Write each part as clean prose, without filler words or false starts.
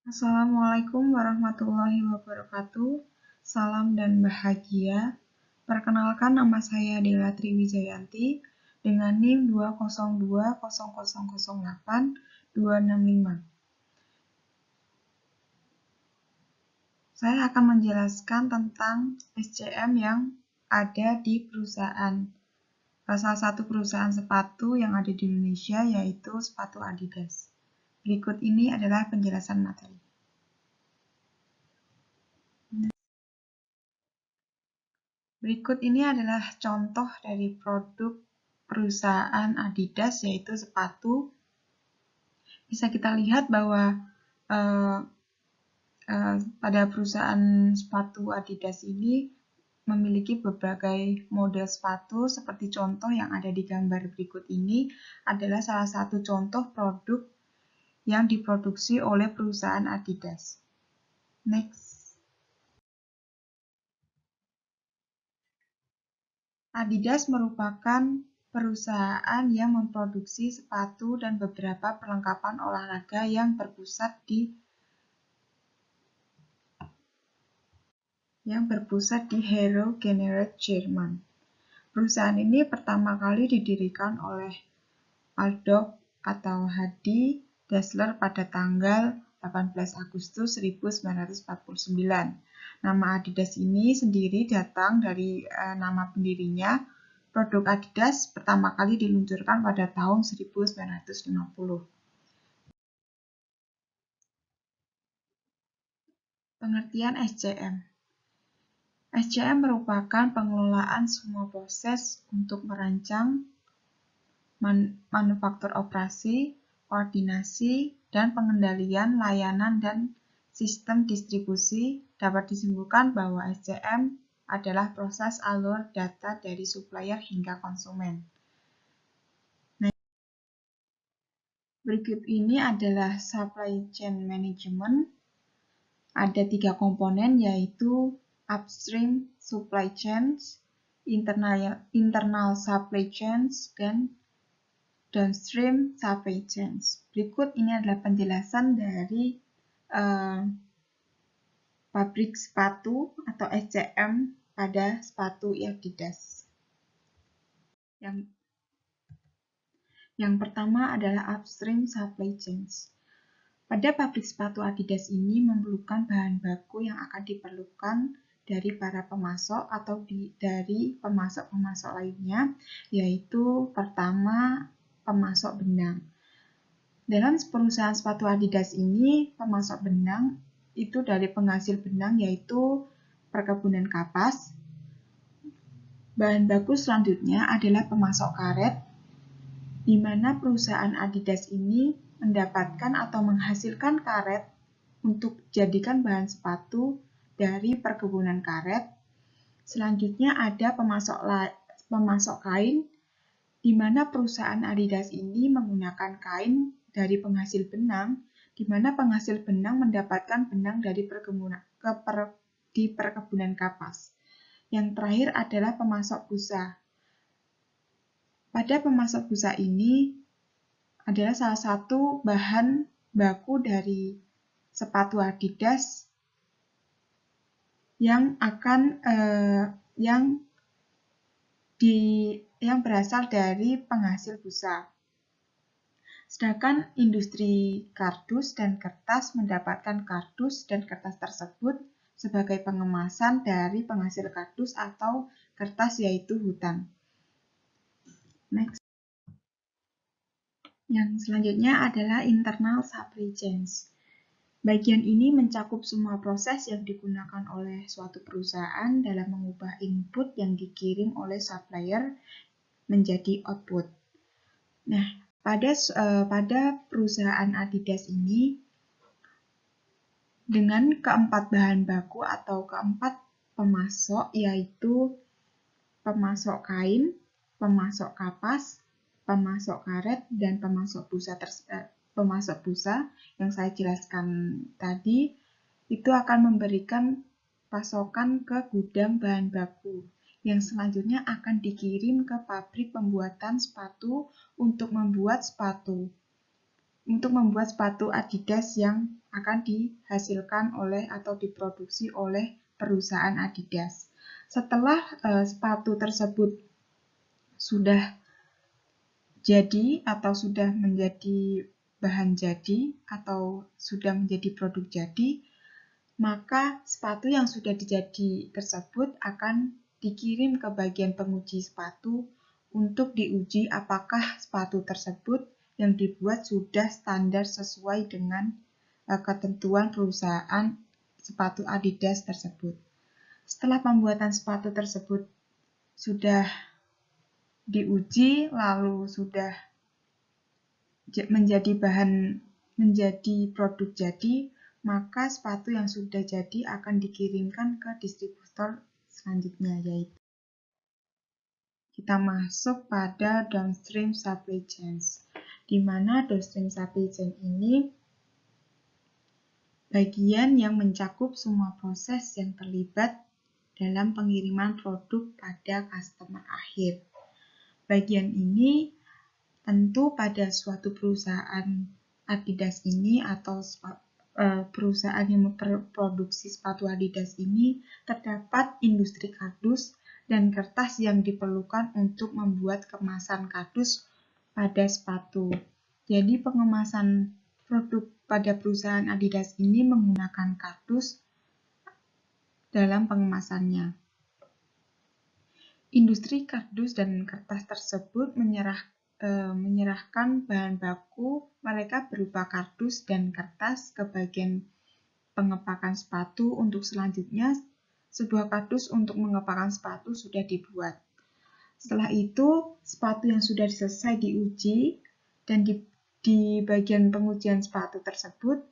Assalamualaikum warahmatullahi wabarakatuh. Salam dan bahagia. Perkenalkan, nama saya Dela Triwijayanti dengan NIM 2020008-265. Saya akan menjelaskan tentang SCM yang ada di salah satu perusahaan sepatu yang ada di Indonesia, yaitu sepatu Adidas. Berikut ini adalah penjelasan materi. Berikut ini adalah contoh dari produk perusahaan Adidas, yaitu sepatu. Bisa kita lihat bahwa pada perusahaan sepatu Adidas ini memiliki berbagai model sepatu, seperti contoh yang ada di gambar berikut ini adalah salah satu contoh produk yang diproduksi oleh perusahaan Adidas. Next. Adidas merupakan perusahaan yang memproduksi sepatu dan beberapa perlengkapan olahraga yang berpusat di Herzogenaurach, Jerman. Perusahaan ini pertama kali didirikan oleh Adolf atau Hadi Dassler pada tanggal 18 Agustus 1949. Nama Adidas ini sendiri datang dari nama pendirinya. Produk Adidas pertama kali diluncurkan pada tahun 1950. Pengertian SCM. SCM merupakan pengelolaan semua proses untuk merancang, manufaktur operasi, koordinasi, dan pengendalian layanan dan sistem distribusi. Dapat disimpulkan bahwa SCM adalah proses alur data dari supplier hingga konsumen. Berikut ini adalah supply chain management. Ada 3 komponen, yaitu upstream supply chains, internal supply chains, dan downstream supply chains. Berikut ini adalah penjelasan dari pabrik sepatu atau SCM pada sepatu Adidas. Yang pertama adalah upstream supply chains. Pada pabrik sepatu Adidas ini memerlukan bahan baku yang akan diperlukan dari para pemasok atau dari pemasok-pemasok lainnya, yaitu pertama pemasok benang. Dalam perusahaan sepatu Adidas ini, pemasok benang itu dari penghasil benang, yaitu perkebunan kapas. Bahan baku selanjutnya adalah pemasok karet, di mana perusahaan Adidas ini mendapatkan atau menghasilkan karet untuk dijadikan bahan sepatu dari perkebunan karet. Selanjutnya ada pemasok kain, di mana perusahaan Adidas ini menggunakan kain dari penghasil benang, di mana penghasil benang mendapatkan benang dari perkebunan kapas. Yang terakhir adalah pemasok busa. Pada pemasok busa ini adalah salah satu bahan baku dari sepatu Adidas yang berasal dari penghasil busa. Sedangkan industri kardus dan kertas mendapatkan kardus dan kertas tersebut sebagai pengemasan dari penghasil kardus atau kertas, yaitu hutan. Next. Yang selanjutnya adalah internal supply chains. Bagian ini mencakup semua proses yang digunakan oleh suatu perusahaan dalam mengubah input yang dikirim oleh supplier menjadi output. Nah, pada perusahaan Adidas ini, dengan keempat bahan baku atau keempat pemasok, yaitu pemasok kain, pemasok kapas, pemasok karet, dan pemasok busa yang saya jelaskan tadi, itu akan memberikan pasokan ke gudang bahan baku yang selanjutnya akan dikirim ke pabrik pembuatan sepatu untuk membuat sepatu. untuk membuat sepatu Adidas yang akan dihasilkan oleh atau diproduksi oleh perusahaan Adidas. Setelah sepatu tersebut sudah jadi atau sudah menjadi bahan jadi atau sudah menjadi produk jadi, maka sepatu yang sudah dijadi tersebut akan dikirim ke bagian penguji sepatu untuk diuji apakah sepatu tersebut yang dibuat sudah standar sesuai dengan ketentuan perusahaan sepatu Adidas tersebut. Setelah pembuatan sepatu tersebut sudah diuji lalu sudah menjadi produk jadi, maka sepatu yang sudah jadi akan dikirimkan ke distributor selanjutnya, yaitu kita masuk pada downstream supply chains, di mana downstream supply chain ini bagian yang mencakup semua proses yang terlibat dalam pengiriman produk pada customer akhir. Bagian ini tentu pada suatu perusahaan Adidas ini atau perusahaan yang memproduksi sepatu Adidas ini terdapat industri kardus dan kertas yang diperlukan untuk membuat kemasan kardus pada sepatu. Jadi pengemasan produk pada perusahaan Adidas ini menggunakan kardus dalam pengemasannya. Industri kardus dan kertas tersebut menyerahkan bahan baku mereka berupa kardus dan kertas ke bagian pengepakan sepatu untuk selanjutnya sebuah kardus untuk mengepakan sepatu sudah dibuat. Setelah itu, sepatu yang sudah selesai diuji dan di bagian pengujian sepatu tersebut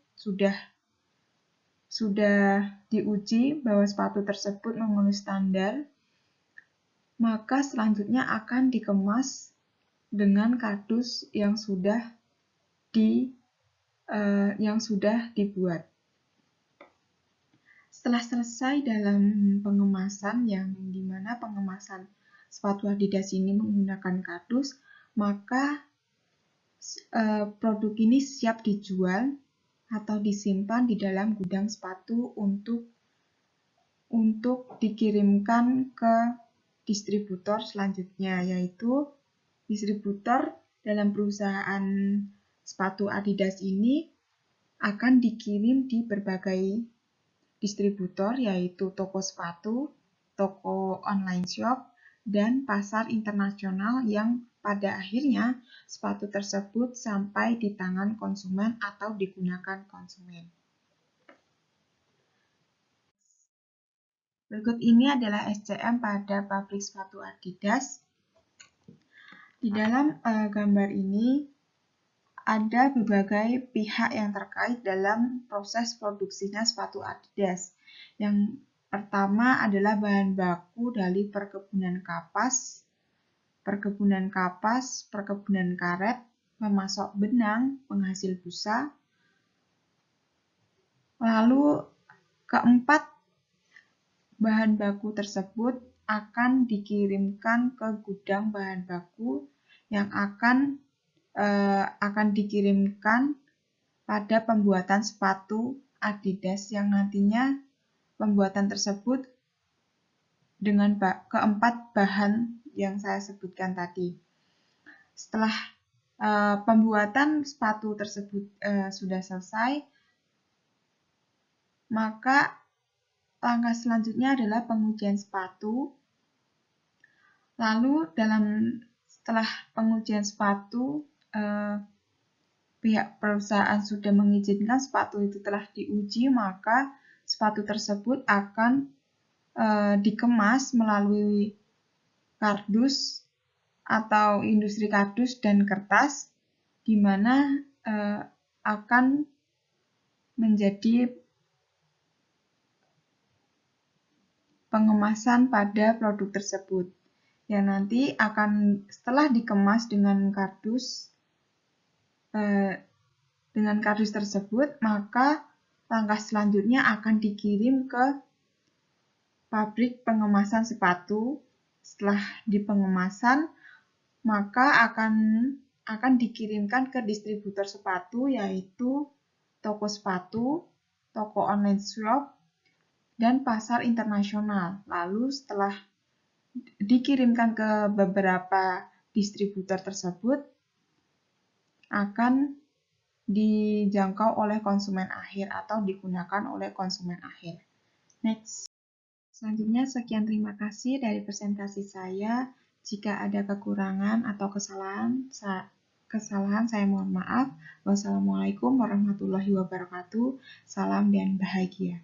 sudah diuji bahwa sepatu tersebut memenuhi standar, maka selanjutnya akan dikemas dengan kardus yang sudah dibuat. Setelah selesai dalam pengemasan yang dimana pengemasan sepatu Adidas ini menggunakan kardus, maka produk ini siap dijual atau disimpan di dalam gudang sepatu untuk dikirimkan ke distributor selanjutnya, yaitu distributor dalam perusahaan sepatu Adidas ini akan dikirim di berbagai distributor, yaitu toko sepatu, toko online shop, dan pasar internasional yang pada akhirnya sepatu tersebut sampai di tangan konsumen atau digunakan konsumen. Berikut ini adalah SCM pada pabrik sepatu Adidas. Di dalam gambar ini ada berbagai pihak yang terkait dalam proses produksinya sepatu Adidas. Yang pertama adalah bahan baku dari perkebunan kapas, perkebunan karet, pemasok benang, penghasil busa. Lalu keempat, bahan baku tersebut akan dikirimkan ke gudang bahan baku yang akan dikirimkan pada pembuatan sepatu Adidas yang nantinya pembuatan tersebut dengan keempat bahan yang saya sebutkan tadi. Setelah pembuatan sepatu tersebut sudah selesai, maka langkah selanjutnya adalah pengujian sepatu. Lalu setelah pengujian sepatu, pihak perusahaan sudah mengizinkan sepatu itu telah diuji, maka sepatu tersebut akan dikemas melalui kardus atau industri kardus dan kertas, di mana akan menjadi pengemasan pada produk tersebut. Yang nanti akan setelah dikemas dengan kardus tersebut, maka langkah selanjutnya akan dikirim ke pabrik pengemasan sepatu. Setelah dipengemasan, maka akan akan dikirimkan ke distributor sepatu, yaitu toko sepatu, toko online shop, dan pasar internasional. Lalu setelah dikirimkan ke beberapa distributor tersebut, akan dijangkau oleh konsumen akhir atau digunakan oleh konsumen akhir. Next. Selanjutnya, sekian terima kasih dari presentasi saya. Jika ada kekurangan atau kesalahan, saya mohon maaf. Wassalamualaikum warahmatullahi wabarakatuh. Salam dan bahagia.